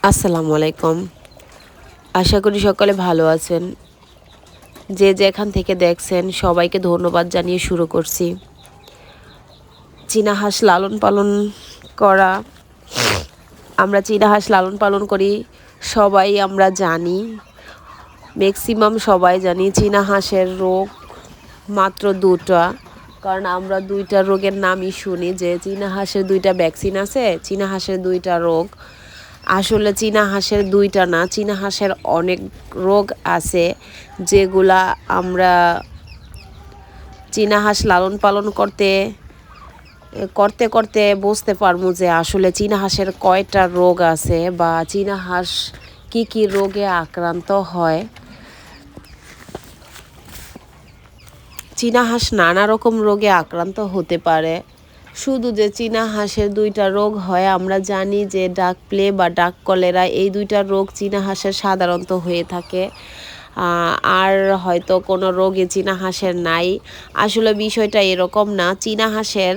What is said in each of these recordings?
আসসালামু আলাইকুম। আশা করি সকলে ভালো আছেন। যে যেখান থেকে দেখছেন সবাইকে ধন্যবাদ জানিয়ে শুরু করছি। চীনা হাঁস লালন পালন করা, আমরা চীনা হাঁস লালন পালন করি সবাই আমরা জানি, ম্যাক্সিমাম সবাই জানি চীনা হাঁসের রোগ মাত্র দুটা। কারণ আমরা দুইটা রোগের নামই শুনি যে চীনা হাঁসের দুইটা ভ্যাকসিন আছে, চীনা হাঁসের দুইটা রোগ। আসলে চীনা হাঁসের দুইটা না, চীনা হাঁসের অনেক রোগ আছে যেগুলা আমরা চীনা হাঁস লালন পালন করতে করতে করতে বুঝতে পারবো যে আসলে চীনা হাঁসের কয়টা রোগ আছে বা চীনা হাঁস কী কী রোগে আক্রান্ত হয়। চীনা হাঁস নানা রকম রোগে আক্রান্ত হতে পারে। শুধু যে চীনা হাঁসের দুইটা রোগ হয় আমরা জানি যে ডাক প্লে বা ডাক কলেরা, এই দুইটা রোগ চীনা হাঁসের সাধারণত হয়ে থাকে। আর হয়তো কোনো রোগে চীনা হাঁসের নাই। আসলে বিষয়টা এরকম না। চীনা হাঁসের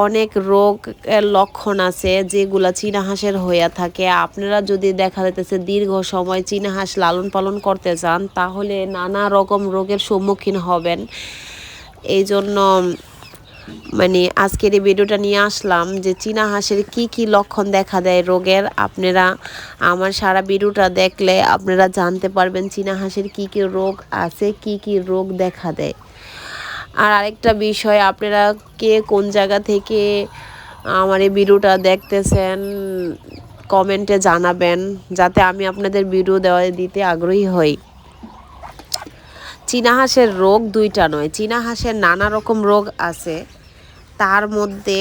অনেক রোগের লক্ষণ আছে যেগুলা চীনা হাঁসের হইয়া থাকে। আপনারা যদি দেখা যাইতেছে দীর্ঘ সময় চীনা হাঁস লালন পালন করতে যান তাহলে নানা রকম রোগের সম্মুখীন হবেন। এই জন্য আজকের এই ভিডিওটা নিয়ে আসলাম যে চীনা হাঁসের কি কি লক্ষণ দেখা দেয় রোগের। আপনারা আমার সারা ভিডিওটা দেখলে আপনারা জানতে পারবেন চীনা হাঁসের কি কি রোগ আছে, কি কি রোগ দেখা দেয়। আর আরেকটা বিষয়, আপনারা কে কোন জায়গা থেকে আমার এই ভিডিওটা দেখতেছেন কমেন্টে জানাবেন, যাতে আমি আপনাদের ভিডিও দিতে আগ্রহী হই। চীনা হাঁসের রোগ দুইটা নয়, চীনা হাঁসের নানা রকম রোগ আছে। তার মধ্যে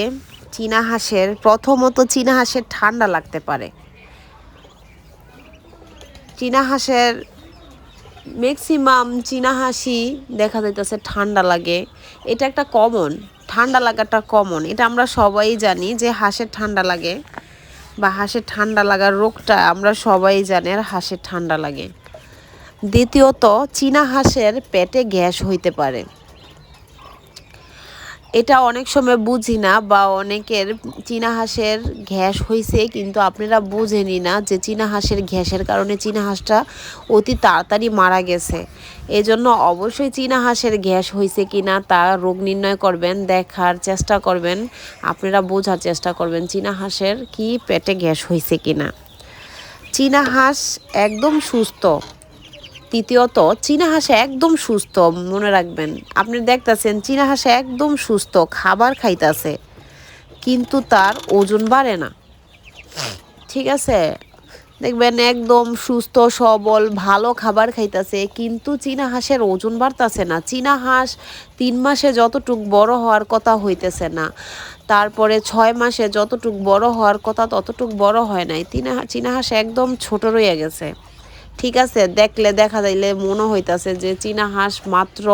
প্রথমত চীনা হাঁসের ঠান্ডা লাগতে পারে। চীনা হাঁসের ম্যাক্সিমাম চীনা হাঁসই দেখা যাইতেছে ঠান্ডা লাগে। এটা একটা কমন, ঠান্ডা লাগাটা কমন, এটা আমরা সবাই জানি যে হাঁসের ঠান্ডা লাগে বা হাঁসের ঠান্ডা লাগার রোগটা আমরা সবাই জানি আর হাঁসের ঠান্ডা লাগে। দ্বিতীয়ত চীনা হাঁসের পেটে গ্যাস হইতে পারে। এটা অনেক সময় বুঝি না বা অনেকের চীনা হাঁসের গ্যাস হয়েছে কিন্তু আপনারা বুঝেনি না যে চীনা হাঁসের গ্যাসের কারণে চীনা হাঁসটা অতি তাড়াতাড়ি মারা গেছে। এজন্য অবশ্যই চীনা হাঁসের গ্যাস হয়েছে কি না তা রোগ নির্ণয় করবেন, দেখার চেষ্টা করবেন, আপনারা বোঝার চেষ্টা করবেন চীনা হাঁসের কি পেটে গ্যাস হয়েছে কি না। চীনা হাঁস একদম সুস্থ। তৃতীয়ত চীনা হাঁস একদম সুস্থ, মনে রাখবেন। আপনি দেখতেছেন চীনা হাঁস একদম সুস্থ, খাবার খাইতেছে কিন্তু তার ওজন বাড়ে না। ঠিক আছে, দেখবেন একদম সুস্থ সবল ভালো খাবার খাইতেছে কিন্তু চীনা হাঁসের ওজন বাড়তেছে না। চীনা হাঁস 3 মাসে যতটুক বড় হওয়ার কথা হইতেছে না, তারপরে 6 মাসে যতটুক বড় হওয়ার কথা ততটুক বড় হয় নাই। চীনা হাঁস একদম ছোট রয়ে গেছে। ঠিক আছে, দেখা যাইলে মনে হইতাছে যে চীনা হাঁস মাত্র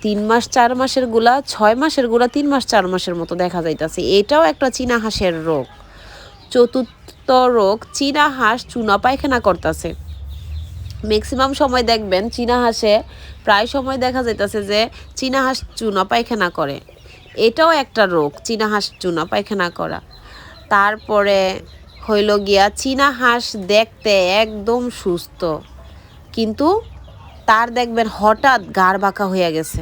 3 মাস 4 মাসের গুলা, 6 মাসের গুলা 3 মাস 4 মাসের মতো দেখা যাইতাছে। এটাও একটা চীনা হাঁসের রোগ। চতুর্থ রোগ, চীনা হাঁস চুনা পায়খানা করতেছে। ম্যাক্সিমাম সময় দেখবেন চীনা হাঁসে প্রায় সময় দেখা যাইতেছে যে চীনা হাঁস চুনা পায়খানা করে। এটাও একটা রোগ, চীনা হাঁস চুনা পায়খানা করা। তারপরে হইল গিয়া চীনা হাঁস দেখতে একদম সুস্থ কিন্তু তার দেখবেন হঠাৎ গাড় বাঁকা হয়ে গেছে।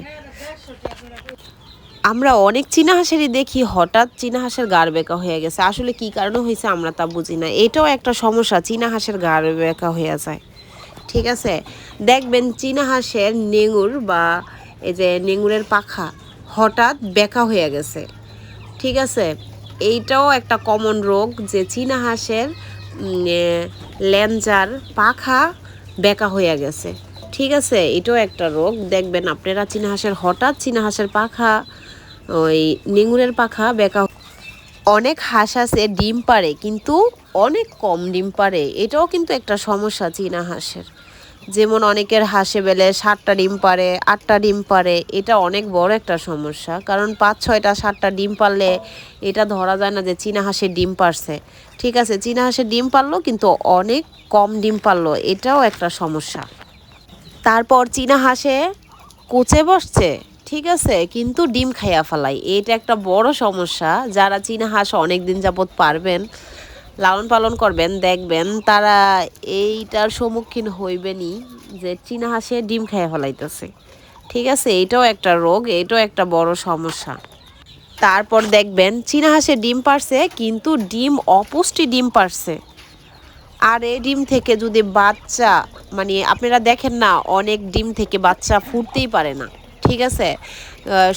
আমরা অনেক চীনা হাঁসেরই দেখি হঠাৎ চীনা হাঁসের গাড় বেঁকা হয়ে গেছে। আসলে কি কারণে হয়েছে আমরা তা বুঝি না। এটাও একটা সমস্যা, চীনা হাঁসের গাড় বেঁকা হয়ে যায়। ঠিক আছে, দেখবেন চীনা হাঁসের নেঙুর বা এই যে নেঙুরের পাখা হঠাৎ বেঁকা হয়ে গেছে। ঠিক আছে, এইটাও একটা কমন রোগ যে চীনা হাঁসের লেঞ্জার পাখা বেঁকা হয়ে গেছে। ঠিক আছে, এটাও একটা রোগ। দেখবেন আপনারা চীনা হাঁসের হঠাৎ চীনা হাঁসের পাখা, ওই নেঙুরের পাখা বেঁকা। অনেক হাঁস আছে ডিম পাড়ে কিন্তু অনেক কম ডিম পাড়ে, এটাও কিন্তু একটা সমস্যা চীনা হাঁসের। যেমন অনেকের হাঁসে বেলে 7টা ডিম পারে, 8টা ডিম পারে, এটা অনেক বড় একটা সমস্যা। কারণ 5, 6টা, 7টা ডিম পারলে এটা ধরা যায় না যে চীনা হাঁসের ডিম পারছে। ঠিক আছে, চীনা হাঁসের ডিম পারলো কিন্তু অনেক কম ডিম পারলো, এটাও একটা সমস্যা। তারপর চীনা হাঁসে কোচে বসছে, ঠিক আছে, কিন্তু ডিম খাইয়া ফেলাই, এটা একটা বড় সমস্যা। যারা চীনা হাঁস অনেক দিন যাবত পারবেন লালন পালন করবেন, দেখবেন তারা এইটার সম্মুখীন হইবেনই যে চীনা হাঁসে ডিম খেয়ে ফেলাইতেছে। ঠিক আছে, এইটাও একটা রোগ, এইটাও একটা বড় সমস্যা। তারপর দেখবেন চীনা হাঁসে ডিম পারছে কিন্তু ডিম অপুষ্টি ডিম পারছে। আর এই ডিম থেকে যদি বাচ্চা, মানে আপনারা দেখেন না অনেক ডিম থেকে বাচ্চা ফুটতেই পারে না। ঠিক আছে,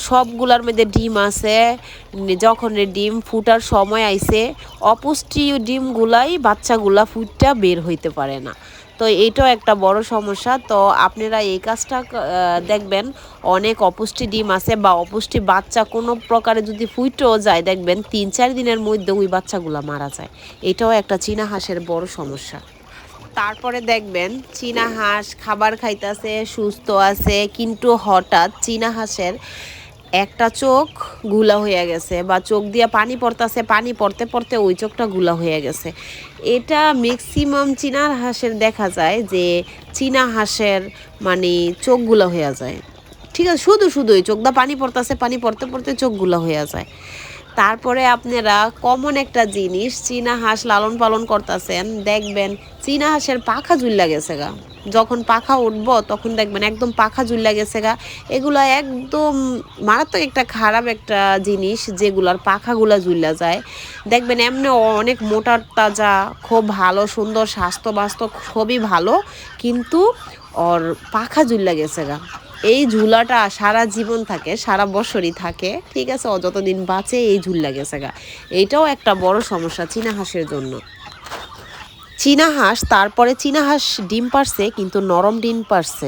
সবগুলার মধ্যে ডিম আছে, যখন ডিম ফুটার সময় আইছে অপুষ্টি ডিমগুলাই বাচ্চাগুলা ফুটটা বের হইতে পারে না। তো এইটাও একটা বড় সমস্যা। তো আপনারা এই কাজটা দেখবেন, অনেক অপুষ্টি ডিম আছে বা অপুষ্টি বাচ্চা কোনো প্রকারে যদি ফুটেও যায়, দেখবেন 3-4 দিনের মধ্যে ওই বাচ্চাগুলা মারা যায়। এটাও একটা চীনা হাঁসের বড় সমস্যা। তারপরে দেখবেন চীনা হাঁস খাবার খাইতেছে, সুস্থ আছে, কিন্তু হঠাৎ চীনা হাঁসের একটা চোখ গুলা হয়ে গেছে বা চোখ দিয়ে পানি পড়তেছে, পানি পড়তে পড়তে ওই চোখটা গুলা হয়ে গেছে। এটা ম্যাক্সিমাম চীনা হাঁসের দেখা যায় যে চীনা হাঁসের মানে চোখগুলা হয়ে যায়। ঠিক আছে, শুধু শুধুই চোখ দা পানি পড়তেছে, পানি পড়তে পড়তে চোখগুলা হয়ে যায়। তারপরে আপনারা কমন একটা জিনিস, চীনা হাঁস লালন পালন করতেছেন, দেখবেন চীনা হাঁসের পাখা ঝুল্লা গেছে গা। যখন পাখা উঠবো তখন দেখবেন একদম পাখা ঝুল্লা গেছে গা। এগুলো একদম মারাত্মক একটা খারাপ একটা জিনিস, যেগুলার পাখাগুলা ঝুল্লা যায়। দেখবেন এমনি অনেক মোটা তাজা, খুব ভালো সুন্দর স্বাস্থ্য বাস্থ্য খুবই ভালো, কিন্তু ওর পাখা ঝুল্লা গেছে গা। এই ঝুলাটা সারা জীবন থাকে, সারা বছরই থাকে। ঠিক আছে, ও যতদিন বাঁচে এই ঝুল্লা গেছে গা। এইটাও একটা বড় সমস্যা চীনা হাঁসের জন্য। চীনা হাঁস, তারপরে চীনা হাঁস ডিম পারছে কিন্তু নরম ডিম পারছে।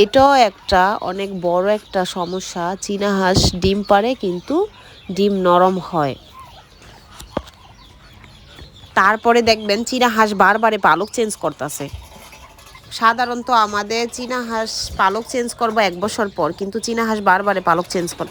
এটাও একটা অনেক বড় একটা সমস্যা। চীনা হাঁস ডিম পারে কিন্তু ডিম নরম হয়। তারপরে দেখবেন চীনা হাঁস বারবারে পালক চেঞ্জ করতেছে। সাধারণত আমাদের চীনা হাঁস পালক চেঞ্জ করবো 1 বছর পর, কিন্তু চীনা হাঁস বারবারে পালক চেঞ্জ করতে